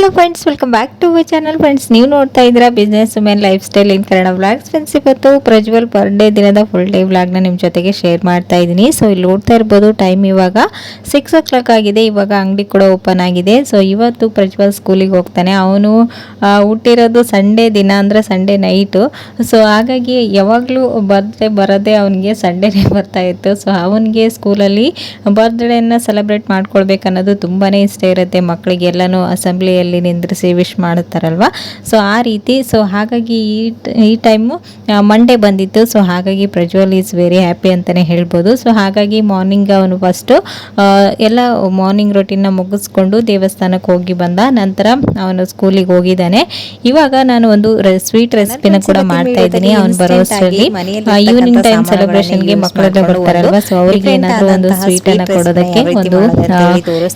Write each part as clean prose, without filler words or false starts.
Hello friends, welcome back to my channel. Friends, ನೀವು ನೋಡ್ತಾ ಇದ್ದೀರಾ business women life style in Kannada vlogs. Friends, ಇವತ್ತು Prajwal birthday ದಿನದ full day ವ್ಲಾಗ್ನ ನಿಮ್ಮ ಜೊತೆಗೆ ಶೇರ್ ಮಾಡ್ತಾ ಇದ್ದೀನಿ. ಸೊ ಇಲ್ಲಿ ನೋಡ್ತಾ ಇರ್ಬೋದು, ಟೈಮ್ ಇವಾಗ 6 o'clock ಆಗಿದೆ. ಇವಾಗ ಅಂಗಡಿ ಕೂಡ ಓಪನ್ ಆಗಿದೆ. ಸೊ ಇವತ್ತು ಪ್ರಜ್ವಲ್ ಸ್ಕೂಲಿಗೆ ಹೋಗ್ತಾನೆ. ಅವನು ಹುಟ್ಟಿರೋದು ಸಂಡೇ ದಿನ, ಅಂದರೆ ಸಂಡೇ ನೈಟು. ಸೊ ಹಾಗಾಗಿ ಯಾವಾಗಲೂ ಬರ್ತ್ಡೇ ಬರೋದೇ ಅವನಿಗೆ ಸಂಡೇನೇ ಬರ್ತಾ ಇತ್ತು. ಸೊ ಅವನಿಗೆ ಸ್ಕೂಲಲ್ಲಿ ಬರ್ತ್ಡೇನ ಸೆಲೆಬ್ರೇಟ್ ಮಾಡ್ಕೊಳ್ಬೇಕನ್ನೋದು ತುಂಬಾ ಇಷ್ಟ ಇರುತ್ತೆ ಮಕ್ಕಳಿಗೆ. ಎಲ್ಲನೂ ಅಸೆಂಬ್ಲಿಯಲ್ಲಿ ನಿಂದ್ರಿಸಿ ವಿಶ್ ಮಾಡುತ್ತಾರಲ್ವ. ಸೊ ಆ ರೀತಿ. ಸೊ ಹಾಗಾಗಿ ಈ ಟೈಮು ಮಂಡೇ ಬಂದಿತ್ತು. ಸೊ ಹಾಗಾಗಿ ಪ್ರಜ್ವಲ್ ಈಸ್ ವೆರಿ ಹ್ಯಾಪಿ ಅಂತಲೇ ಹೇಳ್ಬೋದು. ಸೊ ಹಾಗಾಗಿ ಮಾರ್ನಿಂಗ್ ಅವನು ಫಸ್ಟು ಎಲ್ಲ ಮಾರ್ನಿಂಗ್ ರೊಟೀನ್ನ ಮುಗಿಸ್ಕೊಂಡು ದೇವಸ್ಥಾನಕ್ಕೆ ಹೋಗಿ ಬಂದ ನಂತರ ಅವನು ಸ್ಕೂಲಿಗೆ ಹೋಗಿದ್ದಾನೆ. ಇವಾಗ ನಾನು ಒಂದು ಸ್ವೀಟ್ ರೆಸಿಪಿನ ಕೂಡ ಮಾಡ್ತಾ ಇದ್ದೀನಿ. ಅವನು ಬರೋ ಅಷ್ಟರಲ್ಲಿ ಈವ್ನಿಂಗ್ ಟೈಮ್ ಸೆಲೆಬ್ರೇಷನ್ಗೆ ಮಕ್ಕಳೆಲ್ಲ ಬರ್ತಾರಲ್ವ. ಸೊ ಅವರಿಗೆ ಏನಾದರೂ ಒಂದು ಸ್ವೀಟ್ ಅನ್ನ ಕೊಡೋದಕ್ಕೆ ಒಂದು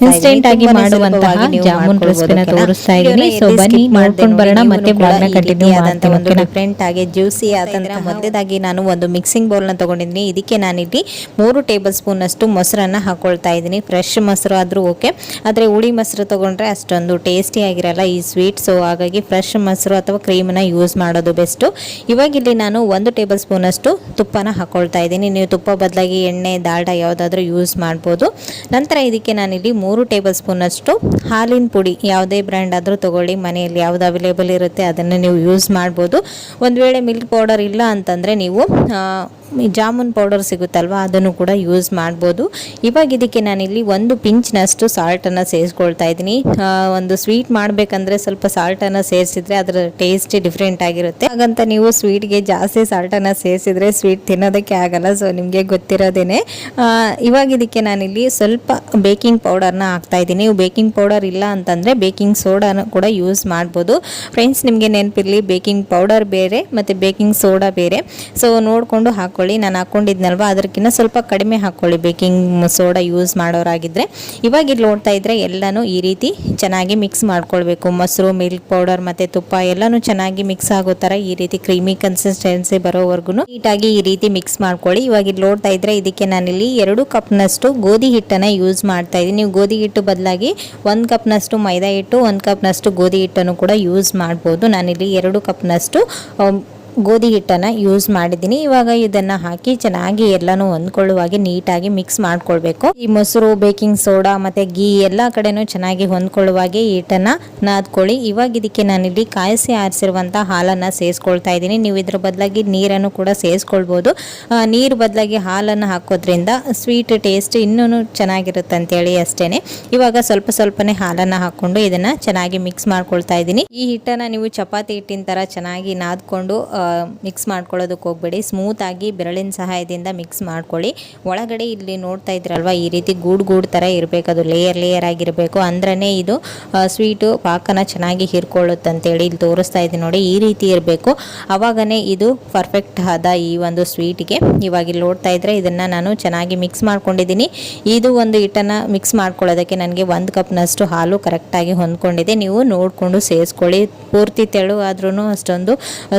ಇನ್ಸ್ಟೆಂಟ್ ಆಗಿ ಮಾಡುವಂತಹ ಜಾಮೂನ್ ರೆಸಿಪಿನ ತೋರಿಸ್ತಾ ಇದ್ದೀನಿ. ಸೊ ಬನ್ನಿ ನೋಡ್ಕೊಂಡು ಬರೋಣ, ಮತ್ತೆ ಬ್ಲಾಗ್ನ ಕಂಟಿನ್ಯೂ ಮಾಡ್ತೀನಿ. ಒಂದು ಡಿಫ್ರೆಂಟ್ ಆಗಿ ಜ್ಯೂಸಿ ಆದಂತ ಮೊದಲೇದಾಗಿ ನಾನು ಒಂದು ಮಿಕ್ಸಿಂಗ್ ಬೌಲ್ನ ತಗೊಂಡಿದ್ದೀನಿ. ಇದಕ್ಕೆ ನಾನಿಲ್ಲಿ 3 ಟೇಬಲ್ ಸ್ಪೂನ್ ಅಷ್ಟು ಮೊಸರನ್ನ ಹಾಕೊಳ್ತಾ ಇದ್ದೀನಿ. ಫ್ರೆಶ್ ಮೊಸರು ಆದ್ರೂ ಓಕೆ, ಆದರೆ ಹುಳಿ ಮೊಸರು ತಗೊಂಡ್ರೆ ಅಷ್ಟೊಂದು ಟೇಸ್ಟಿ ಆಗಿರಲ್ಲ ಈ ಸ್ವೀಟ್. ಸೊ ಹಾಗಾಗಿ ಫ್ರೆಶ್ ಮೊಸರು ಅಥವಾ ಕ್ರೀಮ್ನ ಯೂಸ್ ಮಾಡೋದು ಬೆಸ್ಟ್. ಇವಾಗ ಇಲ್ಲಿ ನಾನು 1 ಟೇಬಲ್ ಸ್ಪೂನ್ ಅಷ್ಟು ತುಪ್ಪನ ಹಾಕೊಳ್ತಾ ಇದ್ದೀನಿ. ನೀವು ತುಪ್ಪ ಬದಲಾಗಿ ಎಣ್ಣೆ, ದಾಲ್ಡ ಯಾವುದಾದ್ರೂ ಯೂಸ್ ಮಾಡ್ಬೋದು. ನಂತರ ಇದಕ್ಕೆ ನಾನಿಲ್ಲಿ 3 ಟೇಬಲ್ ಸ್ಪೂನ್ ಅಷ್ಟು ಹಾಲಿನ ಪುಡಿ, ಯಾವುದೇ ಬ್ರ್ಯಾಂಡ್ ಆದರೂ ತಗೊಳ್ಳಿ, ಮನೆಯಲ್ಲಿ ಯಾವ್ದು ಅವೈಲೇಬಲ್ ಇರುತ್ತೆ ಅದನ್ನು ನೀವು ಯೂಸ್ ಮಾಡ್ಬೋದು. ಒಂದು ವೇಳೆ ಮಿಲ್ಕ್ ಪೌಡರ್ ಇಲ್ಲ ಅಂತಂದರೆ ನೀವು ಜಾಮೂನ್ ಪೌಡರ್ ಸಿಗುತ್ತಲ್ವ, ಅದನ್ನು ಕೂಡ ಯೂಸ್ ಮಾಡ್ಬೋದು. ಇವಾಗ ಇದಕ್ಕೆ ನಾನಿಲ್ಲಿ 1 ಪಿಂಚ್ನಷ್ಟು ಸಾಲ್ಟನ್ನು ಸೇರಿಸ್ಕೊಳ್ತಾ ಇದ್ದೀನಿ. ಒಂದು ಸ್ವೀಟ್ ಮಾಡಬೇಕಂದ್ರೆ ಸ್ವಲ್ಪ ಸಾಲ್ಟನ್ನು ಸೇರಿಸಿದ್ರೆ ಅದರ ಟೇಸ್ಟ್ ಡಿಫ್ರೆಂಟ್ ಆಗಿರುತ್ತೆ. ಹಾಗಂತ ನೀವು ಸ್ವೀಟ್ಗೆ ಜಾಸ್ತಿ ಸಾಲ್ಟನ್ನು ಸೇರಿಸಿದ್ರೆ ಸ್ವೀಟ್ ತಿನ್ನೋದಕ್ಕೆ ಆಗಲ್ಲ. ಸೊ ನಿಮಗೆ ಗೊತ್ತಿರೋದೇನೆ. ಇವಾಗ ಇದಕ್ಕೆ ನಾನಿಲ್ಲಿ ಸ್ವಲ್ಪ ಬೇಕಿಂಗ್ ಪೌಡರ್ನ ಹಾಕ್ತಾ ಇದ್ದೀನಿ. ನೀವು ಬೇಕಿಂಗ್ ಪೌಡರ್ ಇಲ್ಲ ಅಂತಂದರೆ ಬೇಕಿಂಗ್ ಸೋಡಾನ ಕೂಡ ಯೂಸ್ ಮಾಡ್ಬೋದು. ಫ್ರೆಂಡ್ಸ್, ನಿಮಗೆ ನೆನಪಿರಲಿ, ಬೇಕಿಂಗ್ ಪೌಡರ್ ಬೇರೆ ಮತ್ತು ಬೇಕಿಂಗ್ ಸೋಡಾ ಬೇರೆ. ಸೊ ನೋಡಿಕೊಂಡು ಹಾಕೊಳ್ಳಿ. ನಾನು ಹಾಕೊಂಡಿದ್ನಲ್ವ ಅದಕ್ಕಿಂತ ಸ್ವಲ್ಪ ಕಡಿಮೆ ಹಾಕೊಳ್ಳಿ ಬೇಕಿಂಗ್ ಸೋಡಾ ಯೂಸ್ ಮಾಡೋರಾಗಿದ್ದರೆ. ಇವಾಗ ಇಲ್ಲಿ ನೋಡ್ತಾ ಇದ್ರೆ ಎಲ್ಲನೂ ಈ ರೀತಿ ಚೆನ್ನಾಗಿ ಮಿಕ್ಸ್ ಮಾಡ್ಕೊಳ್ಬೇಕು. ಮೊಸರು, ಮಿಲ್ಕ್ ಪೌಡರ್ ಮತ್ತು ತುಪ್ಪ ಎಲ್ಲನೂ ಚೆನ್ನಾಗಿ ಮಿಕ್ಸ್ ಆಗೋ ಥರ ಈ ರೀತಿ ಕ್ರೀಮಿ ಕನ್ಸಿಸ್ಟೆನ್ಸಿ ಬರೋವರೆಗೂ ನೀಟಾಗಿ ಈ ರೀತಿ ಮಿಕ್ಸ್ ಮಾಡ್ಕೊಳ್ಳಿ. ಇವಾಗ ಇಲ್ಲಿ ನೋಡ್ತಾ ಇದ್ರೆ ಇದಕ್ಕೆ ನಾನಿಲ್ಲಿ 2 ಕಪ್ನಷ್ಟು ಗೋಧಿ ಹಿಟ್ಟನ್ನು ಯೂಸ್ ಮಾಡ್ತಾ ಇದ್ದೀನಿ. ನೀವು ಗೋಧಿ ಹಿಟ್ಟು ಬದಲಾಗಿ 1 ಕಪ್ನಷ್ಟು ಮೈದಾ ಹಿಟ್ಟು, 1 ಕಪ್ನಷ್ಟು ಗೋಧಿ ಹಿಟ್ಟನ್ನು ಕೂಡ ಯೂಸ್ ಮಾಡ್ಬೋದು. ನಾನಿಲ್ಲಿ 2 ಕಪ್ನಷ್ಟು ಗೋಧಿ ಹಿಟ್ಟನ್ನು ಯೂಸ್ ಮಾಡಿದ್ದೀನಿ. ಇವಾಗ ಇದನ್ನು ಹಾಕಿ ಚೆನ್ನಾಗಿ ಎಲ್ಲನೂ ಹೊಂದ್ಕೊಳ್ಳುವಾಗೆ ನೀಟಾಗಿ ಮಿಕ್ಸ್ ಮಾಡ್ಕೊಳ್ಬೇಕು. ಈ ಮೊಸರು, ಬೇಕಿಂಗ್ ಸೋಡಾ ಮತ್ತು ಗೀ ಎಲ್ಲ ಕಡೆನೂ ಚೆನ್ನಾಗಿ ಹೊಂದ್ಕೊಳ್ಳುವಾಗೆ ಈ ಹಿಟ್ಟನ್ನು ನಾದ್ಕೊಳ್ಳಿ. ಇವಾಗ ಇದಕ್ಕೆ ನಾನಿಲ್ಲಿ ಕಾಯಿಸಿ ಆರಿಸಿರುವಂಥ ಹಾಲನ್ನು ಸೇರಿಸ್ಕೊಳ್ತಾ ಇದ್ದೀನಿ. ನೀವು ಇದ್ರ ಬದಲಾಗಿ ನೀರನ್ನು ಕೂಡ ಸೇರಿಸ್ಕೊಳ್ಬೋದು. ನೀರು ಬದಲಾಗಿ ಹಾಲನ್ನು ಹಾಕೋದ್ರಿಂದ ಸ್ವೀಟ್ ಟೇಸ್ಟ್ ಇನ್ನೂ ಚೆನ್ನಾಗಿರುತ್ತೆ ಅಂತೇಳಿ ಅಷ್ಟೇ. ಇವಾಗ ಸ್ವಲ್ಪನೇ ಹಾಲನ್ನು ಹಾಕ್ಕೊಂಡು ಇದನ್ನು ಚೆನ್ನಾಗಿ ಮಿಕ್ಸ್ ಮಾಡ್ಕೊಳ್ತಾ ಇದ್ದೀನಿ. ಈ ಹಿಟ್ಟನ್ನು ನೀವು ಚಪಾತಿ ಹಿಟ್ಟಿನ ಥರ ಚೆನ್ನಾಗಿ ನಾದ್ಕೊಂಡು ಮಿಕ್ಸ್ ಮಾಡ್ಕೊಳ್ಳೋದಕ್ಕೆ ಹೋಗ್ಬೇಡಿ. ಸ್ಮೂತ್ ಆಗಿ ಬೆರಳಿನ ಸಹಾಯದಿಂದ ಮಿಕ್ಸ್ ಮಾಡ್ಕೊಳ್ಳಿ. ಒಳಗಡೆ ಇಲ್ಲಿ ನೋಡ್ತಾ ಇದ್ರಲ್ವ, ಈ ರೀತಿ ಗೂಡು ಥರ ಇರಬೇಕು. ಅದು ಲೇಯರ್ ಆಗಿರಬೇಕು. ಅಂದ್ರೇ ಇದು ಸ್ವೀಟು ಪಾಕನ ಚೆನ್ನಾಗಿ ಹೀರ್ಕೊಳ್ಳುತ್ತೆ ಅಂತೇಳಿ ಇಲ್ಲಿ ತೋರಿಸ್ತಾ ಇದ್ದೀನಿ ನೋಡಿ. ಈ ರೀತಿ ಇರಬೇಕು, ಅವಾಗನೇ ಇದು ಪರ್ಫೆಕ್ಟ್ ಆದ ಈ ಒಂದು ಸ್ವೀಟ್ಗೆ. ಇವಾಗ ಇಲ್ಲಿ ನೋಡ್ತಾ ಇದ್ರೆ ಇದನ್ನು ನಾನು ಚೆನ್ನಾಗಿ ಮಿಕ್ಸ್ ಮಾಡ್ಕೊಂಡಿದ್ದೀನಿ. ಇದು ಒಂದು ಹಿಟ್ಟನ್ನು ಮಿಕ್ಸ್ ಮಾಡ್ಕೊಳ್ಳೋದಕ್ಕೆ ನನಗೆ 1 ಕಪ್ನಷ್ಟು ಹಾಲು ಕರೆಕ್ಟಾಗಿ ಹೊಂದ್ಕೊಂಡಿದೆ. ನೀವು ನೋಡಿಕೊಂಡು ಸೇರಿಸ್ಕೊಳ್ಳಿ. ಪೂರ್ತಿ ತೆಳು ಆದ್ರೂ ಅಷ್ಟೊಂದು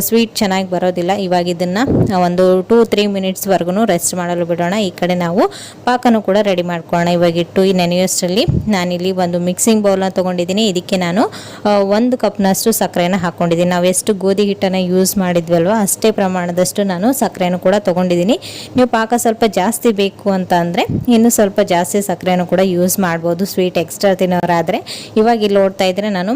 ಸ್ವೀಟ್ ಚೆನ್ನಾಗಿ ಬರೋದಿಲ್ಲ. ಇವಾಗ ಇದನ್ನು ಒಂದು 2-3 ಮಿನಿಟ್ಸ್ವರೆಗೂ ರೆಸ್ಟ್ ಮಾಡಲು ಬಿಡೋಣ. ಈ ಕಡೆ ನಾವು ಪಾಕನೂ ಕೂಡ ರೆಡಿ ಮಾಡ್ಕೊಳ್ಳೋಣ. ಇವಾಗ ಇಟ್ಟು ಈ ನೆನೆಯೋಷ್ಟರಲ್ಲಿ ನಾನಿಲ್ಲಿ ಒಂದು ಮಿಕ್ಸಿಂಗ್ ಬೌಲ್ನ ತೊಗೊಂಡಿದ್ದೀನಿ. ಇದಕ್ಕೆ ನಾನು 1 ಕಪ್ನಷ್ಟು ಸಕ್ಕರೆನ ಹಾಕ್ಕೊಂಡಿದ್ದೀನಿ. ನಾವು ಎಷ್ಟು ಗೋಧಿ ಹಿಟ್ಟನ್ನು ಯೂಸ್ ಮಾಡಿದ್ವಲ್ವ ಅಷ್ಟೇ ಪ್ರಮಾಣದಷ್ಟು ನಾನು ಸಕ್ಕರೆನೂ ಕೂಡ ತೊಗೊಂಡಿದ್ದೀನಿ. ನೀವು ಪಾಕ ಸ್ವಲ್ಪ ಜಾಸ್ತಿ ಬೇಕು ಅಂತ ಅಂದರೆ ಇನ್ನೂ ಸ್ವಲ್ಪ ಜಾಸ್ತಿ ಸಕ್ಕರೆನೂ ಕೂಡ ಯೂಸ್ ಮಾಡ್ಬೋದು, ಸ್ವೀಟ್ ಎಕ್ಸ್ಟ್ರಾ ತಿನ್ನೋರಾದರೆ. ಇವಾಗ ಇಲ್ಲಿ ನೋಡ್ತಾ ಇದ್ರೆ ನಾನು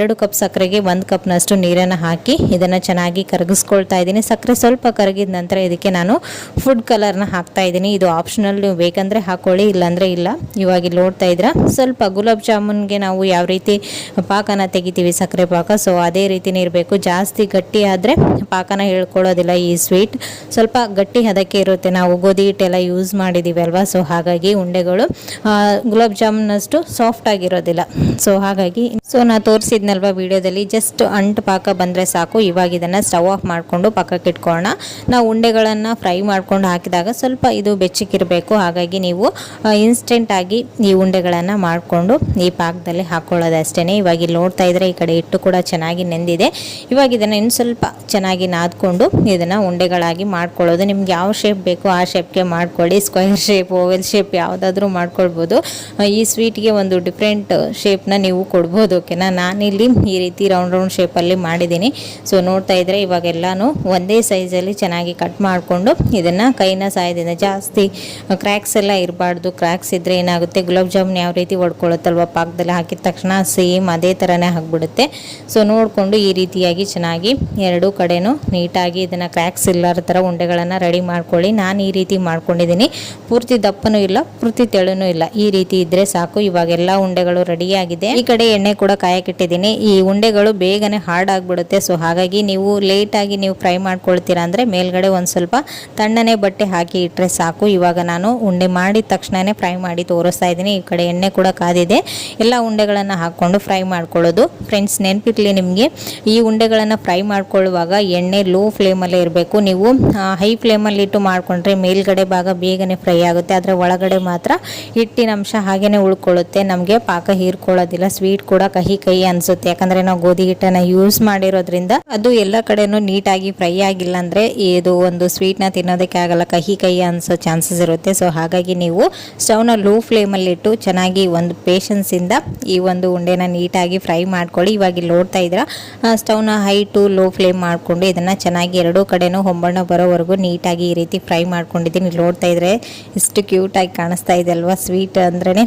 2 ಕಪ್ ಸಕ್ಕರೆಗೆ 1 ಕಪ್ನಷ್ಟು ನೀರನ್ನು ಹಾಕಿ ಇದನ್ನು ಚೆನ್ನಾಗಿ ಕರಗಿಸ್ಕೊಳ್ತಾ ಇದ್ದೀನಿ. ಸಕ್ಕರೆ ಸ್ವಲ್ಪ ಕರಗಿದ ನಂತರ ಇದಕ್ಕೆ ನಾನು ಫುಡ್ ಕಲರ್ನ ಹಾಕ್ತಾ ಇದ್ದೀನಿ. ಇದು ಆಪ್ಷನಲ್, ನೀವು ಬೇಕಂದರೆ ಹಾಕೊಳ್ಳಿ, ಇಲ್ಲಾಂದರೆ ಇಲ್ಲ. ಇವಾಗ ಇಲ್ಲಿ ನೋಡ್ತಾ ಇದ್ರೆ ಸ್ವಲ್ಪ ಗುಲಾಬ್ ಜಾಮೂನ್ಗೆ ನಾವು ಯಾವ ರೀತಿ ಪಾಕನ ತೆಗಿತೀವಿ ಸಕ್ಕರೆ ಪಾಕ, ಸೊ ಅದೇ ರೀತಿನೇ ಇರಬೇಕು. ಜಾಸ್ತಿ ಗಟ್ಟಿ ಆದರೆ ಪಾಕನ ಹೇಳ್ಕೊಳ್ಳೋದಿಲ್ಲ. ಈ ಸ್ವೀಟ್ ಸ್ವಲ್ಪ ಗಟ್ಟಿ ಅದಕ್ಕೆ ಇರುತ್ತೆ, ನಾವು ಗೋಧಿ ಹಿಟ್ಟೆಲ್ಲ ಯೂಸ್ ಮಾಡಿದ್ದೀವಿ ಅಲ್ವಾ. ಸೊ ಹಾಗಾಗಿ ಉಂಡೆಗಳು ಗುಲಾಬ್ ಜಾಮೂನಷ್ಟು ಸಾಫ್ಟ್ ಆಗಿರೋದಿಲ್ಲ. ಸೊ ಹಾಗಾಗಿ ನಾ ತೋರಿಸಿದ್ನಲ್ವ ವಿಡಿಯೋದಲ್ಲಿ, ಜಸ್ಟ್ ಅಂಟು ಪಾಕ ಬಂದರೆ ಸಾಕು. ಇವಾಗ ಇದನ್ನು ಸ್ಟವ್ ಸ್ಟವ್ ಆಫ್ ಮಾಡಿಕೊಂಡು ಪಕ್ಕಕ್ಕೆ ಇಟ್ಕೊಳ್ಳೋಣ. ನಾವು ಉಂಡೆಗಳನ್ನು ಫ್ರೈ ಮಾಡ್ಕೊಂಡು ಹಾಕಿದಾಗ ಸ್ವಲ್ಪ ಇದು ಬೆಚ್ಚಕ್ಕಿರಬೇಕು. ಹಾಗಾಗಿ ನೀವು ಇನ್ಸ್ಟೆಂಟಾಗಿ ಈ ಉಂಡೆಗಳನ್ನು ಮಾಡಿಕೊಂಡು ಈ ಪಾಕದಲ್ಲಿ ಹಾಕ್ಕೊಳ್ಳೋದು ಅಷ್ಟೇ. ಇವಾಗ ಇಲ್ಲಿ ನೋಡ್ತಾ ಇದ್ರೆ ಈ ಕಡೆ ಹಿಟ್ಟು ಕೂಡ ಚೆನ್ನಾಗಿ ನೆಂದಿದೆ. ಇವಾಗ ಇದನ್ನು ಇನ್ನು ಸ್ವಲ್ಪ ಚೆನ್ನಾಗಿ ನಾದ್ಕೊಂಡು ಇದನ್ನು ಉಂಡೆಗಳಾಗಿ ಮಾಡ್ಕೊಳ್ಳೋದು. ನಿಮ್ಗೆ ಯಾವ ಶೇಪ್ ಬೇಕೋ ಆ ಶೇಪ್ಗೆ ಮಾಡ್ಕೊಳ್ಳಿ. ಸ್ಕ್ವೇರ್ ಶೇಪ್, ಓವೆಲ್ ಶೇಪ್ ಯಾವುದಾದ್ರೂ ಮಾಡ್ಕೊಳ್ಬೋದು. ಈ ಸ್ವೀಟ್ಗೆ ಒಂದು ಡಿಫ್ರೆಂಟ್ ಶೇಪ್ನ ನೀವು ಕೊಡ್ಬೋದು. ಓಕೆನಾ, ನಾನಿಲ್ಲಿ ಈ ರೀತಿ ರೌಂಡ್ ಶೇಪಲ್ಲಿ ಮಾಡಿದ್ದೀನಿ. ಸೊ ನೋಡ್ತಾ ಇದ್ರೆ ಇವಾಗ ಎಲ್ಲನೂ ಒಂದೇ ಸೈಜಲ್ಲಿ ಚೆನ್ನಾಗಿ ಕಟ್ ಮಾಡಿಕೊಂಡು ಇದನ್ನು ಕೈನ ಸಹಾಯದಿಂದ, ಜಾಸ್ತಿ ಕ್ರ್ಯಾಕ್ಸ್ ಎಲ್ಲ ಇರಬಾರ್ದು. ಕ್ರ್ಯಾಕ್ಸ್ ಇದ್ದರೆ ಏನಾಗುತ್ತೆ, ಗುಲಾಬ್ ಜಾಮೂನ್ ಯಾವ ರೀತಿ ಹೊಡ್ಕೊಳ್ಳುತ್ತಲ್ವ ಪಾಕದಲ್ಲಿ ಹಾಕಿದ ತಕ್ಷಣ ಸೇಮ್ ಅದೇ ಥರನೇ ಆಗಿಬಿಡುತ್ತೆ. ಸೊ ನೋಡಿಕೊಂಡು ಈ ರೀತಿಯಾಗಿ ಚೆನ್ನಾಗಿ ಎರಡೂ ಕಡೆನೂ ನೀಟಾಗಿ ಇದನ್ನು ಕ್ರ್ಯಾಕ್ಸ್ ಇಲ್ಲರ ಥರ ಉಂಡೆಗಳನ್ನು ರೆಡಿ ಮಾಡ್ಕೊಳ್ಳಿ. ನಾನು ಈ ರೀತಿ ಮಾಡ್ಕೊಂಡಿದ್ದೀನಿ. ಪೂರ್ತಿ ದಪ್ಪನೂ ಇಲ್ಲ, ಪೂರ್ತಿ ತೆಳುನೂ ಇಲ್ಲ, ಈ ರೀತಿ ಇದ್ದರೆ ಸಾಕು. ಇವಾಗ ಎಲ್ಲ ಉಂಡೆಗಳು ರೆಡಿಯಾಗಿದೆ. ಈ ಕಡೆ ಎಣ್ಣೆ ಕೂಡ ಕಾಯಕ್ಕಿಟ್ಟಿದ್ದೀನಿ. ಈ ಉಂಡೆಗಳು ಬೇಗನೆ ಹಾರ್ಡ್ ಆಗಿಬಿಡುತ್ತೆ. ಸೊ ಹಾಗಾಗಿ ನೀವು ಲೇಟಾಗಿ ನೀವು ಫ್ರೈ ಮಾಡ್ಕೊಳ್ತೀರಾ ಅಂದರೆ ಮೇಲ್ಗಡೆ ಒಂದು ಸ್ವಲ್ಪ ತಣ್ಣನೆ ಬಟ್ಟೆ ಹಾಕಿ ಇಟ್ಟರೆ ಸಾಕು. ಇವಾಗ ನಾನು ಉಂಡೆ ಮಾಡಿದ ತಕ್ಷಣವೇ ಫ್ರೈ ಮಾಡಿ ತೋರಿಸ್ತಾ ಇದ್ದೀನಿ. ಈ ಕಡೆ ಎಣ್ಣೆ ಕೂಡ ಕಾದಿದೆ. ಎಲ್ಲ ಉಂಡೆಗಳನ್ನು ಹಾಕ್ಕೊಂಡು ಫ್ರೈ ಮಾಡ್ಕೊಳ್ಳೋದು. ಫ್ರೆಂಡ್ಸ್, ನೆನಪಿರಲಿ ನಿಮಗೆ, ಈ ಉಂಡೆಗಳನ್ನು ಫ್ರೈ ಮಾಡ್ಕೊಳ್ಳುವಾಗ ಎಣ್ಣೆ ಲೋ ಫ್ಲೇಮಲ್ಲೇ ಇರಬೇಕು. ನೀವು ಹೈ ಫ್ಲೇಮಲ್ಲಿ ಇಟ್ಟು ಮಾಡಿಕೊಂಡ್ರೆ ಮೇಲ್ಗಡೆ ಭಾಗ ಬೇಗನೆ ಫ್ರೈ ಆಗುತ್ತೆ, ಆದರೆ ಒಳಗಡೆ ಮಾತ್ರ ಹಿಟ್ಟಿನ ಅಂಶ ಹಾಗೇನೆ ಉಳ್ಕೊಳ್ಳುತ್ತೆ. ನಮಗೆ ಪಾಕ ಹೀರ್ಕೊಳ್ಳೋದಿಲ್ಲ. ಸ್ವೀಟ್ ಕೂಡ ಕಹಿ ಕಹಿ ಅನಿಸುತ್ತೆ, ಯಾಕಂದರೆ ನಾವು ಗೋಧಿ ಹಿಟ್ಟನ್ನು ಯೂಸ್ ಮಾಡಿರೋದ್ರಿಂದ ಅದು ಎಲ್ಲ ಕಡೆನೂ ನೀಟಾಗಿ ಫ್ರೈ ಆಗಿಲ್ಲ ಅಂದರೆ ಇದು ಒಂದು ಸ್ವೀಟ್ನ ತಿನ್ನೋದಕ್ಕೆ ಆಗಲ್ಲ, ಕಹಿ ಕಹಿ ಅನಿಸೋ ಚಾನ್ಸಸ್ ಇರುತ್ತೆ. ಸೊ ಹಾಗಾಗಿ ನೀವು ಸ್ಟವ್ನ ಲೋ ಫ್ಲೇಮಲ್ಲಿ ಇಟ್ಟು ಚೆನ್ನಾಗಿ ಒಂದು ಪೇಷನ್ಸಿಂದ ಈ ಒಂದು ಉಂಡೆನ ನೀಟಾಗಿ ಫ್ರೈ ಮಾಡ್ಕೊಳ್ಳಿ. ಇವಾಗ ಇಲ್ಲಿ ನೋಡ್ತಾ ಇದ್ದೀರಾ, ಸ್ಟವ್ನ ಹೈ ಟು ಲೋ ಫ್ಲೇಮ್ ಮಾಡಿಕೊಂಡು ಇದನ್ನು ಚೆನ್ನಾಗಿ ಎರಡೂ ಕಡೆನೂ ಹೊಂಬಣ್ಣ ಬರೋವರೆಗೂ ನೀಟಾಗಿ ಈ ರೀತಿ ಫ್ರೈ ಮಾಡ್ಕೊಂಡಿದ್ದೀನಿ. ಇಲ್ಲಿ ನೋಡ್ತಾ ಇದ್ರೆ ಇಷ್ಟು ಕ್ಯೂಟಾಗಿ ಕಾಣಿಸ್ತಾ ಇದೆ ಅಲ್ವಾ. ಸ್ವೀಟ್ ಅಂದ್ರೇ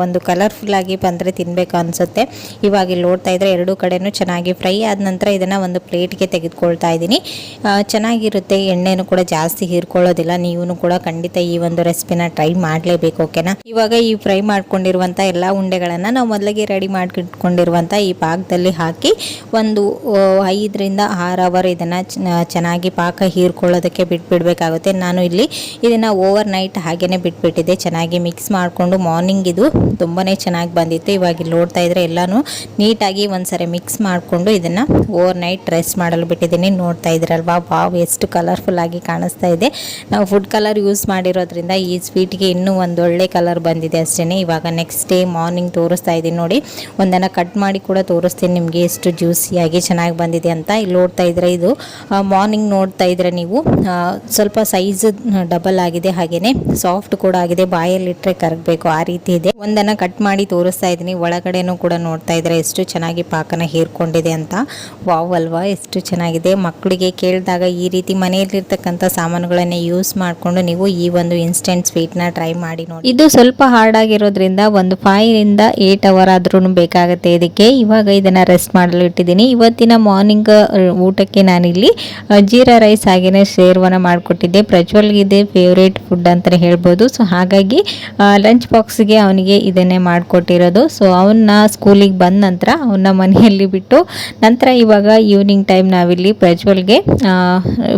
ಒಂದು ಕಲರ್ಫುಲ್ಲಾಗಿ ಬಂದರೆ ತಿನ್ನಬೇಕು ಅನಿಸುತ್ತೆ. ಇವಾಗ ಇಲ್ಲಿ ನೋಡ್ತಾ ಇದ್ರೆ ಎರಡೂ ಕಡೆನೂ ಚೆನ್ನಾಗಿ ಫ್ರೈ ಆದ ನಂತರ ಇದನ್ನು ಒಂದು ಪ್ಲೇಟ್ಗೆ ತೆಗೆದುಕೊಳ್ತಾ ಇದ್ದೀನಿ. ಚೆನ್ನಾಗಿರುತ್ತೆ, ಎಣ್ಣೆನೂ ಕೂಡ ಜಾಸ್ತಿ ಹೀರ್ಕೊಳ್ಳೋದಿಲ್ಲ. ನೀವು ಕೂಡ ಖಂಡಿತ ಈ ಒಂದು ರೆಸಿಪಿನ ಟ್ರೈ ಮಾಡಲೇಬೇಕು. ಓಕೆನಾ, ಇವಾಗ ಈ ಫ್ರೈ ಮಾಡ್ಕೊಂಡಿರುವಂಥ ಎಲ್ಲ ಉಂಡೆಗಳನ್ನು ನಾವು ಮೊದಲಿಗೆ ರೆಡಿ ಮಾಡಿಟ್ಕೊಂಡಿರುವಂಥ ಈ ಪಾಕದಲ್ಲಿ ಹಾಕಿ ಒಂದು 5ರಿಂದ 6 ಅವರ್ ಇದನ್ನು ಚೆನ್ನಾಗಿ ಪಾಕ ಹೀರ್ಕೊಳ್ಳೋದಕ್ಕೆ ಬಿಟ್ಬಿಡಬೇಕಾಗುತ್ತೆ. ನಾನು ಇಲ್ಲಿ ಇದನ್ನು ಓವರ್ ನೈಟ್ ಹಾಗೇ ಬಿಟ್ಬಿಟ್ಟಿದ್ದೆ. ಚೆನ್ನಾಗಿ ಮಿಕ್ಸ್ ಮಾಡಿಕೊಂಡು ಮಾರ್ನಿಂಗ್ ಇದು ತುಂಬಾ ಚೆನ್ನಾಗಿ ಬಂದಿತ್ತು. ಇವಾಗ ಇಲ್ಲಿ ನೋಡ್ತಾ ಇದ್ರೆ ಎಲ್ಲನೂ ನೀಟಾಗಿ ಒಂದ್ಸರಿ ಮಿಕ್ಸ್ ಮಾಡಿಕೊಂಡು ಇದನ್ನು ಓವರ್ ನೈಟ್ ರೆಸ್ಟ್ ಮಾಡಲು ಬಿಟ್ಟಿದ್ದೀನಿ. ನೋಡ್ತಾ ಇದ್ರಲ್ವಾ, ವಾವ್ ಎಷ್ಟು ಕಲರ್ಫುಲ್ ಆಗಿ ಕಾಣಿಸ್ತಾ ಇದೆ. ನಾವು ಫುಡ್ ಕಲರ್ ಯೂಸ್ ಮಾಡಿರೋದ್ರಿಂದ ಈ ಸ್ವೀಟ್ಗೆ ಇನ್ನೂ ಒಂದು ಒಳ್ಳೆ ಕಲರ್ ಬಂದಿದೆ ಅಷ್ಟೇ. ಇವಾಗ ನೆಕ್ಸ್ಟ್ ಡೇ ಮಾರ್ನಿಂಗ್ ತೋರಿಸ್ತಾ ಇದ್ದೀನಿ ನೋಡಿ. ಒಂದನ್ನು ಕಟ್ ಮಾಡಿ ಕೂಡ ತೋರಿಸ್ತೀನಿ ನಿಮಗೆ ಎಷ್ಟು ಜ್ಯೂಸಿಯಾಗಿ ಚೆನ್ನಾಗಿ ಬಂದಿದೆ ಅಂತ. ಇಲ್ಲಿ ನೋಡ್ತಾ ಇದ್ರೆ ಇದು ಮಾರ್ನಿಂಗ್ ನೋಡ್ತಾ ಇದ್ರೆ ನೀವು ಸ್ವಲ್ಪ ಸೈಜ್ ಡಬಲ್ ಆಗಿದೆ, ಹಾಗೇನೆ ಸಾಫ್ಟ್ ಕೂಡ ಆಗಿದೆ. ಬಾಯಲ್ಲಿ ಇಟ್ಟರೆ ಕರಗಬೇಕು ಆ ರೀತಿ ಇದೆ. ಒಂದನ್ನು ಕಟ್ ಮಾಡಿ ತೋರಿಸ್ತಾ ಇದ್ದೀನಿ. ಒಳಗಡೆನೂ ಕೂಡ ನೋಡ್ತಾ ಇದ್ರೆ ಎಷ್ಟು ಚೆನ್ನಾಗಿ ಪಾಕನ ಹೀರ್ಕೊಂಡಿದೆ ಅಂತ. ವಾವ್ ಅಲ್ವಾ, ಎಷ್ಟು ಚೆನ್ನಾಗಿದೆ. ಮಕ್ಕಳಿಗೆ ಕೇಳಿದಾಗ ಈ ರೀತಿ ಮನೆಯಲ್ಲಿರ್ತಕ್ಕಂಥ ಸಾಮಾನುಗಳನ್ನೇ ಯೂಸ್ ಮಾಡಿಕೊಂಡು ನೀವು ಈ ಒಂದು ಇನ್ಸ್ಟೆಂಟ್ ಸ್ವೀಟ್ನ ಟ್ರೈ ಮಾಡಿ ನೋಡಿ. ಇದು ಸ್ವಲ್ಪ ಹಾರ್ಡ್ ಆಗಿರೋದ್ರಿಂದ ಒಂದು 5ರಿಂದ 8 ಅವರ್ ಆದ್ರೂ ಬೇಕಾಗುತ್ತೆ ಇದಕ್ಕೆ. ಇವಾಗ ಇದನ್ನು ರೆಸ್ಟ್ ಮಾಡಲು ಇಟ್ಟಿದ್ದೀನಿ. ಇವತ್ತಿನ ಮಾರ್ನಿಂಗ್ ಊಟಕ್ಕೆ ನಾನಿಲ್ಲಿ ಜೀರಾ ರೈಸ್ ಹಾಗೇನೆ ಶೇರ್ವನ ಮಾಡಿಕೊಟ್ಟಿದ್ದೆ. ಪ್ರಜ್ವಲ್ಗಿದೆ ಫೇವ್ರೇಟ್ ಫುಡ್ ಅಂತಲೇ ಹೇಳ್ಬೋದು. ಸೊ ಹಾಗಾಗಿ ಲಂಚ್ ಬಾಕ್ಸ್ಗೆ ಅವನಿಗೆ ಇದನ್ನೇ ಮಾಡಿಕೊಟ್ಟಿರೋದು. ಸೊ ಅವನ್ನ ಸ್ಕೂಲಿಗೆ ಬಂದ ನಂತರ ಅವನ್ನ ಮನೆಯಲ್ಲಿ ಬಿಟ್ಟು ನಂತರ ಇವಾಗ ಈವ್ನಿಂಗ್ ಟೈಮ್ ನಾವಿಲ್ಲಿ ಪ್ರಜ್ವಲ್ಗೆ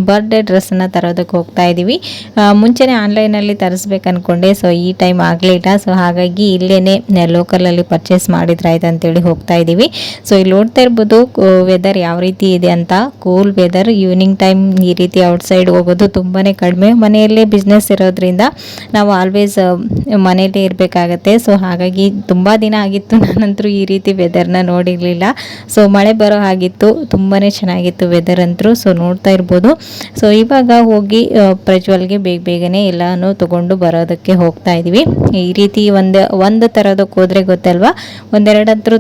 ಬರ್ಡೇ ಡ್ರೆಸ್ಸನ್ನು ತರೋದಕ್ಕೆ ಹೋಗ್ತಾ ಇದ್ದೀವಿ. ಮುಂಚೆನೇ ಆನ್ಲೈನಲ್ಲಿ ತರಿಸ್ಬೇಕು ಅಂದ್ಕೊಂಡೆ. ಸೊ ಈ ಟೈಮ್ ಆಗಲಿಲ್ಲ. ಸೊ ಹಾಗಾಗಿ ಇಲ್ಲೇನೆ ಲೋಕಲಲ್ಲಿ ಪರ್ಚೇಸ್ ಮಾಡಿದ್ರಾಯ್ತು ಅಂತೇಳಿ ಹೋಗ್ತಾ ಇದ್ದೀವಿ. ಸೊ ಇಲ್ಲಿ ನೋಡ್ತಾ ಇರ್ಬೋದು ವೆದರ್ ಯಾವ ರೀತಿ ಇದೆ ಅಂತ. Cool weather. ಈವ್ನಿಂಗ್ ಟೈಮ್ ಈ ರೀತಿ ಔಟ್ಸೈಡ್ ಹೋಗೋದು ತುಂಬಾ ಕಡಿಮೆ. ಮನೆಯಲ್ಲೇ ಬಿಸ್ನೆಸ್ ಇರೋದ್ರಿಂದ ನಾವು ಆಲ್ವೇಸ್ ಮನೆಯಲ್ಲೇ ಇರಬೇಕಾಗತ್ತೆ. ಸೊ ಹಾಗಾಗಿ ತುಂಬ ದಿನ ಆಗಿತ್ತು ನಾನಂತರೂ ಈ ರೀತಿ ವೆದರ್ನ ನೋಡಿರಲಿಲ್ಲ. ಸೊ ಮಳೆ ಬರೋ ಹಾಗಿತ್ತು, ತುಂಬಾ ಚೆನ್ನಾಗಿತ್ತು ವೆದರ್ ಅಂತೂ. ಸೊ ನೋಡ್ತಾ ಇರ್ಬೋದು. ಸೊ ಇವಾಗ ಹೋಗಿ ಪ್ರಜ್ವಲ್ಗೆ ಬೇಗನೆ ಎಲ್ಲನೂ ತೊಗೊಂಡು ಬರೋದಕ್ಕೆ ಹೋಗ್ತಾ ಇದ್ದೀವಿ. ಈ ರೀತಿ ಒಂದು ಥರದಕ್ಕೆ ಹೋದರೆ ಗೊತ್ತಲ್ವಾ, ಒಂದೆರಡಂತರೂ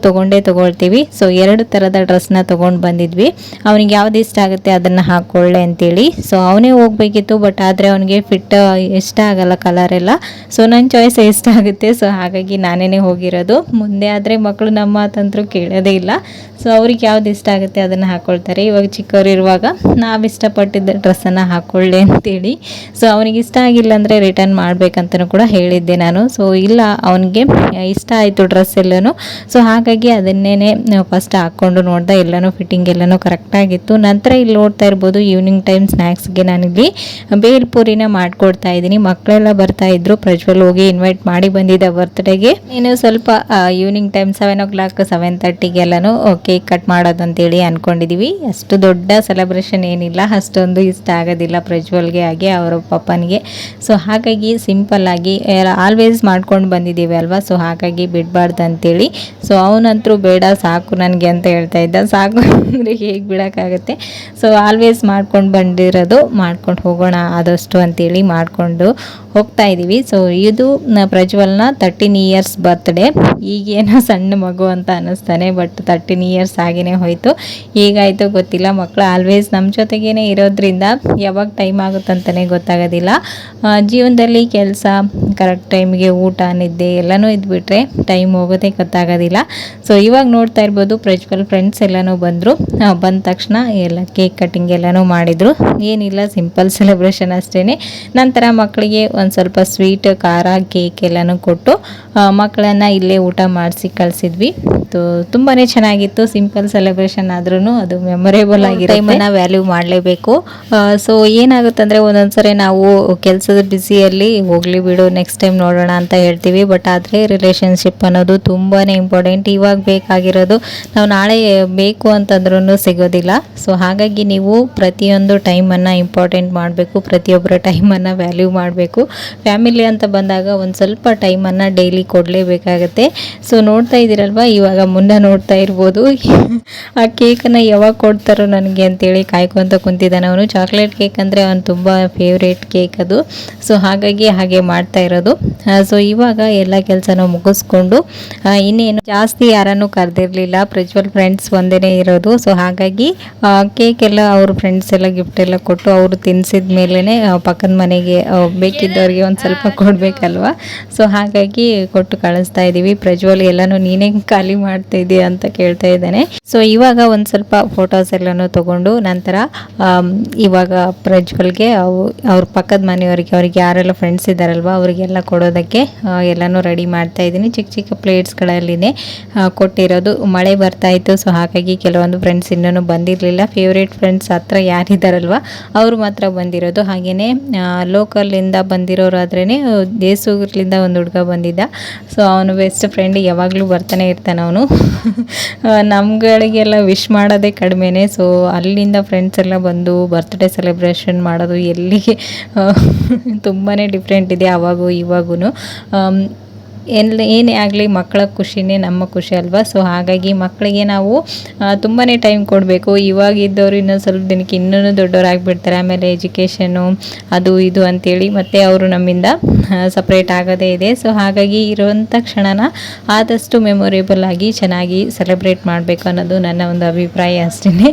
ತೊಗೊಳ್ತೀವಿ. ಸೊ 2 ಥರದ ಡ್ರೆಸ್ನ ತೊಗೊಂಡು ಬಂದಿದ್ವಿ. ಅವನಿಗೆ ಯಾವ್ದು ಇಷ್ಟ ಆಗುತ್ತೆ ಅದನ್ನು ಹಾಕ್ಕೊಳ್ಳೆ ಅಂತೇಳಿ. ಸೊ ಅವನೇ ಹೋಗ್ಬೇಕಿತ್ತು, ಬಟ್ ಆದರೆ ಅವನಿಗೆ ಫಿಟ್ ಇಷ್ಟ ಆಗಲ್ಲ ಕಲರ್ ಎಲ್ಲ. ಸೊ ನನ್ನ ಚಾಯ್ಸ್ ಇಷ್ಟ ಆಗುತ್ತೆ. ಸೊ ಹಾಗಾಗಿ ನಾನೇ ಹೋಗಿರೋದು. ಮುಂದೆ ಆದರೆ ಮಕ್ಕಳು ನಮ್ಮ ಮಾತಂತರೂ ಕೇಳೋದೇ ಇಲ್ಲ. ಸೊ ಅವ್ರಿಗೆ ಯಾವ್ದು ಇಷ್ಟ ಆಗುತ್ತೆ ಅದನ್ನು ಹಾಕ್ಕೊಳ್ತಾರೆ. ಇವಾಗ ಚಿಕ್ಕವರು ಇರುವಾಗ ನಾವು ಇಷ್ಟಪಟ್ಟಿದ್ದ ಡ್ರೆಸ್ಸನ್ನು ಹಾಕ್ಕೊಳ್ಳಿ ಅಂತೇಳಿ. ಸೊ ಅವನಿಗೆ ಇಷ್ಟ ಆಗಿಲ್ಲ ಅಂದರೆ ರಿಟರ್ನ್ ಮಾಡಬೇಕಂತಲೂ ಕೂಡ ಹೇಳಿದ್ದೆ ನಾನು. ಸೊ ಇಲ್ಲ, ಅವನಿಗೆ ಇಷ್ಟ ಆಯಿತು ಡ್ರೆಸ್ ಎಲ್ಲನೂ. ಸೊ ಹಾಗಾಗಿ ಅದನ್ನೇ ಫಸ್ಟ್ ಹಾಕ್ಕೊಂಡು ನೋಡ್ದೆ. ಎಲ್ಲನೂ ಫಿಟ್ಟಿಂಗ್ ಎಲ್ಲನೂ ಕರೆಕ್ಟಾಗಿತ್ತು. ನಂತರ ಇಲ್ಲಿ ನೋಡ್ತಾ ಇರ್ಬೋದು ಈವ್ನಿಂಗ್ ಟೈಮ್ ಸ್ನ್ಯಾಕ್ಸ್ಗೆ ನಾನಿಲ್ಲಿ ಬೇಲ್ಪೂರಿನ ಮಾಡ್ಕೊಡ್ತಾ ಇದ್ದೀನಿ. ಮಕ್ಕಳೆಲ್ಲ ಬರ್ತಾ ಇದ್ರು. ಪ್ರಜ್ವಲ್ ಹೋಗಿ ಇನ್ವೈಟ್ ಮಾಡಿ ಬಂದಿದ್ದ ಬರ್ತ್ಡೇಗೆ. ಇನ್ನು ಸ್ವಲ್ಪ evening time 7 o'clock 7:30 cake cut ಮಾಡೋದು ಅಂತೇಳಿ ಅನ್ಕೊಂಡಿದೀವಿ. ಅಷ್ಟು ದೊಡ್ಡ ದೊಡ್ಡ ಸೆಲೆಬ್ರೇಷನ್ ಏನಿಲ್ಲ, ಅಷ್ಟೊಂದು ಇಷ್ಟ ಆಗೋದಿಲ್ಲ ಪ್ರಜ್ವಲ್ಗೆ ಹಾಗೆ ಅವರ ಪಪ್ಪನಿಗೆ. ಸೊ ಹಾಗಾಗಿ ಸಿಂಪಲ್ಲಾಗಿ ಆಲ್ವೇಸ್ ಮಾಡ್ಕೊಂಡು ಬಂದಿದ್ದೀವಿ ಅಲ್ವಾ, ಸೊ ಹಾಗಾಗಿ ಬಿಡಬಾರ್ದು ಅಂತೇಳಿ. ಸೊ ಅವನಂತರೂ ಬೇಡ ಸಾಕು ನನಗೆ ಅಂತ ಹೇಳ್ತಾ ಇದ್ದ. ಸಾಕು ಅಂದರೆ ಹೇಗೆ ಬಿಡೋಕ್ಕಾಗುತ್ತೆ. ಸೊ ಆಲ್ವೇಸ್ ಮಾಡ್ಕೊಂಡು ಬಂದಿರೋದು ಮಾಡ್ಕೊಂಡು ಹೋಗೋಣ ಆದಷ್ಟು ಅಂತೇಳಿ ಮಾಡಿಕೊಂಡು ಹೋಗ್ತಾ ಇದ್ದೀವಿ. ಸೊ ಇದು ಪ್ರಜ್ವಲ್ನ 13 ಇಯರ್ಸ್ ಬರ್ತ್ಡೇ. ಈಗೇನೋ ಸಣ್ಣ ಮಗು ಅಂತ ಅನ್ನಿಸ್ತಾನೆ, ಬಟ್ 13 ಇಯರ್ಸ್ ಆಗಿನೇ ಹೋಯಿತು. ಈಗಾಯಿತು ಗೊತ್ತಿಲ್ಲ. ಮಕ್ಕಳು ಆಲ್ವೇಸ್ ನಮ್ಮ ಜೊತೆಗೇ ಇರೋದ್ರಿಂದ ಯಾವಾಗ ಟೈಮ್ ಆಗುತ್ತಂತಲೇ ಗೊತ್ತಾಗೋದಿಲ್ಲ. ಜೀವನದಲ್ಲಿ ಕೆಲಸ, ಕರೆಕ್ಟ್ ಟೈಮಿಗೆ ಊಟ, ನಿದ್ದೆ ಎಲ್ಲನೂ ಇದ್ಬಿಟ್ರೆ ಟೈಮ್ ಹೋಗೋದೇ ಗೊತ್ತಾಗೋದಿಲ್ಲ. ಸೊ ಇವಾಗ ನೋಡ್ತಾ ಇರ್ಬೋದು ಪ್ರಜ್ವಲ್ ಫ್ರೆಂಡ್ಸ್ ಎಲ್ಲನೂ ಬಂದರು. ಬಂದ ತಕ್ಷಣ ಎಲ್ಲ ಕೇಕ್ ಕಟ್ಟಿಂಗ್ ಎಲ್ಲನೂ ಮಾಡಿದರು. ಏನಿಲ್ಲ, ಸಿಂಪಲ್ ಸೆಲೆಬ್ರೇಷನ್ ಅಷ್ಟೇ. ನಂತರ ಮಕ್ಕಳಿಗೆ ಒಂದು ಸ್ವಲ್ಪ ಸ್ವೀಟ್, ಖಾರ, ಕೇಕ್ ಎಲ್ಲನೂ ಕೊಟ್ಟು ಮಕ್ಕಳನ್ನು ಇಲ್ಲೇ ಊಟ ಮಾಡಿಸಿ ಕಳಿಸಿದ್ವಿ. ತುಂಬಾ ಚೆನ್ನಾಗಿತ್ತು. ಸಿಂಪಲ್ ಸೆಲೆಬ್ರೇಷನ್ ಆದ್ರೂ ಅದು ಮೆಮೊರೇಬಲ್ ಆಗಿರೋ ಟೈಮನ್ನು ವ್ಯಾಲ್ಯೂ ಮಾಡಲೇಬೇಕು. ಸೊ ಏನಾಗುತ್ತಂದರೆ ಒಂದೊಂದ್ಸರಿ ನಾವು ಕೆಲಸದ ಬ್ಯುಸಿಯಲ್ಲಿ ಹೋಗಲಿ ಬಿಡು ನೆಕ್ಸ್ಟ್ ಟೈಮ್ ನೋಡೋಣ ಅಂತ ಹೇಳ್ತೀವಿ. ಬಟ್ ಆದರೆ ರಿಲೇಷನ್ಶಿಪ್ ಅನ್ನೋದು ತುಂಬಾ ಇಂಪಾರ್ಟೆಂಟ್. ಇವಾಗ ಬೇಕಾಗಿರೋದು ನಾವು ನಾಳೆ ಬೇಕು ಅಂತಂದ್ರೂ ಸಿಗೋದಿಲ್ಲ. ಸೊ ಹಾಗಾಗಿ ನೀವು ಪ್ರತಿಯೊಂದು ಟೈಮನ್ನು ಇಂಪಾರ್ಟೆಂಟ್ ಮಾಡಬೇಕು, ಪ್ರತಿಯೊಬ್ಬರ ಟೈಮನ್ನು ವ್ಯಾಲ್ಯೂ ಮಾಡಬೇಕು. ಫ್ಯಾಮಿಲಿ ಅಂತ ಬಂದಾಗ ಒಂದು ಸ್ವಲ್ಪ ಟೈಮನ್ನು ಡೈಲಿ ಕೊಡಲೇಬೇಕಾಗತ್ತೆ. ಸೊ ನೋಡ್ತಾ ಇದ್ದೀರಲ್ವ, ಇವಾಗ ಮುನ್ನ ನೋಡ್ತಾ ಇರ್ಬೋದು ಆ ಕೇಕನ್ನು ಯಾವಾಗ ಕೊಡ್ತಾರೋ ನನಗೆ ಅಂತೇಳಿ ಕಾಯ್ಕೊತ ಕುಂತಿದ್ದಾನೆ ಅವನು. ಚಾಕ್ಲೇಟ್ ಕೇಕ್ ಅಂದರೆ ಅವನು ತುಂಬ ಫೇವ್ರೇಟ್ ಕೇಕ್ ಅದು. ಸೊ ಹಾಗಾಗಿ ಹಾಗೆ ಮಾಡ್ತಾ ಇರೋದು. ಸೊ ಇವಾಗ ಎಲ್ಲ ಕೆಲಸನೂ ಮುಗಿಸ್ಕೊಂಡು ಇನ್ನೇನು ಜಾಸ್ತಿ ಯಾರನ್ನು ಕರೆದಿರಲಿಲ್ಲ, ಪ್ರಜ್ವಲ್ ಫ್ರೆಂಡ್ಸ್ ಒಂದೇ ಇರೋದು. ಸೊ ಹಾಗಾಗಿ ಕೇಕ್ ಎಲ್ಲ ಅವ್ರ ಫ್ರೆಂಡ್ಸ್ ಎಲ್ಲ ಗಿಫ್ಟ್ ಎಲ್ಲ ಕೊಟ್ಟು ಅವರು ತಿನ್ನಿಸಿದ ಮೇಲೇ ಪಕ್ಕದ ಮನೆಗೆ ಬೇಕಿದ್ದವ್ರಿಗೆ ಒಂದು ಸ್ವಲ್ಪ ಕೊಡಬೇಕಲ್ವ. ಸೊ ಹಾಗಾಗಿ ಕೊಟ್ಟು ಕಳಿಸ್ತಾ ಇದ್ದೀವಿ. ಪ್ರಜ್ವಲ್ ಎಲ್ಲನೂ ನೀನೇ ಖಾಲಿ ಮಾಡ್ತಾ ಇದೀಯ ಅಂತ ಕೇಳ್ತಾ ಇದ್ದಾನೆ. ಸೊ ಇವಾಗ ಒಂದು ಸ್ವಲ್ಪ ಫೋಟೋಸ್ ಎಲ್ಲನೂ ತೊಗೊಂಡು ನಂತರ ಇವಾಗ ಪ್ರಜ್ವಲ್ಗೆ ಅವ್ರ ಪಕ್ಕದ ಮನೆಯವರಿಗೆ, ಅವ್ರಿಗೆ ಯಾರೆಲ್ಲ ಫ್ರೆಂಡ್ಸ್ ಇದ್ದಾರಲ್ವ ಅವರಿಗೆಲ್ಲ ಕೊಡೋದಕ್ಕೆ ಎಲ್ಲನೂ ರೆಡಿ ಮಾಡ್ತಾ ಇದ್ದೀನಿ. ಚಿಕ್ಕ ಚಿಕ್ಕ ಪ್ಲೇಟ್ಸ್ಗಳಲ್ಲಿನೇ ಕೊಟ್ಟಿರೋದು. ಮಳೆ ಬರ್ತಾ ಇತ್ತು. ಸೊ ಹಾಗಾಗಿ ಕೆಲವೊಂದು ಫ್ರೆಂಡ್ಸ್ ಇನ್ನೂ ಬಂದಿರಲಿಲ್ಲ. ಫೇವ್ರೇಟ್ ಫ್ರೆಂಡ್ಸ್ ಹತ್ರ ಯಾರಿದ್ದಾರಲ್ವ ಅವರು ಮಾತ್ರ ಬಂದಿರೋದು. ಹಾಗೆಯೇ ಲೋಕಲಿಂದ ಬಂದಿರೋರಾದ್ರೇ ದೇಸೂರ್ಲಿಂದ ಒಂದು ಹುಡುಗ ಬಂದಿದ್ದ. ಸೊ ಅವನು ಬೆಸ್ಟ್ ಫ್ರೆಂಡ್, ಯಾವಾಗಲೂ ಬರ್ತಾನೆ ಇರ್ತಾನೆ ಅವನು. ನಮ್ಗಳಿಗೆಲ್ಲ ವಿಶ್ ಮಾಡೋದೇ ಕಡಿಮೆನೇ. ಸೊ ಅಲ್ಲಿಂದ ಫ್ರೆಂಡ್ಸ್ ಎಲ್ಲ ಬಂದು ಬರ್ತ್ಡೇ ಸೆಲೆಬ್ರೇಷನ್ ಮಾಡೋದು ಎಲ್ಲಿಗೆ ತುಂಬಾ ಡಿಫ್ರೆಂಟ್ ಇದೆ ಅವಾಗೂ ಇವಾಗೂ. ಏನೇ ಆಗಲಿ ಮಕ್ಕಳ ಖುಷಿನೇ ನಮ್ಮ ಖುಷಿ ಅಲ್ವಾ. ಸೊ ಹಾಗಾಗಿ ಮಕ್ಕಳಿಗೆ ನಾವು ತುಂಬಾ ಟೈಮ್ ಕೊಡಬೇಕು. ಇವಾಗಿದ್ದವರು ಇನ್ನೊಂದು ಸ್ವಲ್ಪ ದಿನಕ್ಕೆ ಇನ್ನೂ ದೊಡ್ಡವರಾಗಿಬಿಡ್ತಾರೆ. ಆಮೇಲೆ ಎಜುಕೇಷನು ಅದು ಇದು ಅಂತೇಳಿ ಮತ್ತೆ ಅವರು ನಮ್ಮಿಂದ ಸಪ್ರೇಟ್ ಆಗೋದೇ ಇದೆ. ಸೊ ಹಾಗಾಗಿ ಇರುವಂಥ ಕ್ಷಣನ ಆದಷ್ಟು ಮೆಮೊರೇಬಲ್ ಆಗಿ ಚೆನ್ನಾಗಿ ಸೆಲೆಬ್ರೇಟ್ ಮಾಡಬೇಕು ಅನ್ನೋದು ನನ್ನ ಒಂದು ಅಭಿಪ್ರಾಯ ಅಷ್ಟೇ.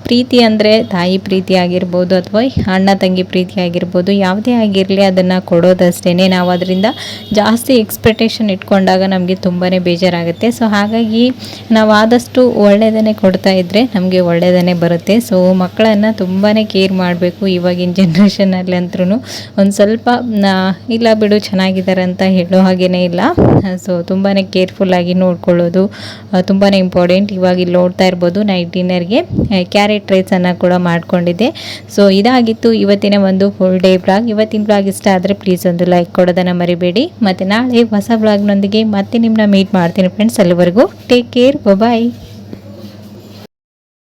ಪ್ರೀತಿ ಅಂದರೆ ತಾಯಿ ಪ್ರೀತಿ ಆಗಿರ್ಬೋದು ಅಥವಾ ಅಣ್ಣ ತಂಗಿ ಪ್ರೀತಿ ಆಗಿರ್ಬೋದು, ಯಾವುದೇ ಆಗಿರಲಿ ಅದನ್ನು ಕೊಡೋದಷ್ಟೇ. ನಾವು ಅದರಿಂದ ಜಾಸ್ತಿ ಎಕ್ಸ್ಪೆಕ್ಟೇಷನ್ ಇಟ್ಕೊಂಡಾಗ ನಮಗೆ ತುಂಬಾ ಬೇಜಾರಾಗುತ್ತೆ. ಸೊ ಹಾಗಾಗಿ ನಾವು ಆದಷ್ಟು ಒಳ್ಳೆಯದನ್ನೇ ಕೊಡ್ತಾ ಇದ್ದರೆ ನಮಗೆ ಒಳ್ಳೆಯದನ್ನೇ ಬರುತ್ತೆ. ಸೊ ಮಕ್ಕಳನ್ನು ತುಂಬಾ ಕೇರ್ ಮಾಡಬೇಕು. ಇವಾಗಿನ ಜನ್ರೇಷನಲ್ಲಿ ಅಂತೂ ಒಂದು ಸ್ವಲ್ಪ ಇಲ್ಲ ಬಿಡು ಚೆನ್ನಾಗಿದ್ದಾರೆ ಅಂತ ಹೇಳೋ ಹಾಗೇ ಇಲ್ಲ. ಸೊ ತುಂಬಾ ಕೇರ್ಫುಲ್ಲಾಗಿ ನೋಡ್ಕೊಳ್ಳೋದು ತುಂಬಾ ಇಂಪಾರ್ಟೆಂಟ್. ಇವಾಗ ಇಲ್ಲಿ ನೋಡ್ತಾ ಇರ್ಬೋದು ನೈಟ್ ಡಿನ್ನರ್ಗೆ ಕ್ಯಾರೆಟ್ ರೈಸನ್ನು ಕೂಡ ಮಾಡ್ಕೊಂಡಿದ್ದೆ. ಸೊ ಇದಾಗಿತ್ತು ಇವತ್ತಿನ ಒಂದು ಫುಲ್ ಡೇ ಬ್ಲಾಗ್. ಇವತ್ತಿನ ಬ್ಲಾಗ್ ಇಷ್ಟ ಆದರೆ ಪ್ಲೀಸ್ ಒಂದು ಲೈಕ್ ಕೊಡೋದನ್ನು ಮರಿಬೇಡಿ. ಮತ್ತು ನಾಳೆ ಹೊಸ ಬ್ಲಾಗ್ನೊಂದಿಗೆ ಮತ್ತೆ ನಿಮ್ಮನ್ನ ಮೀಟ್ ಮಾಡ್ತೀನಿ ಫ್ರೆಂಡ್ಸ್. ಅಲ್ಲಿವರೆಗೂ ಟೇಕ್ ಕೇರ್, ಬಾಯ್.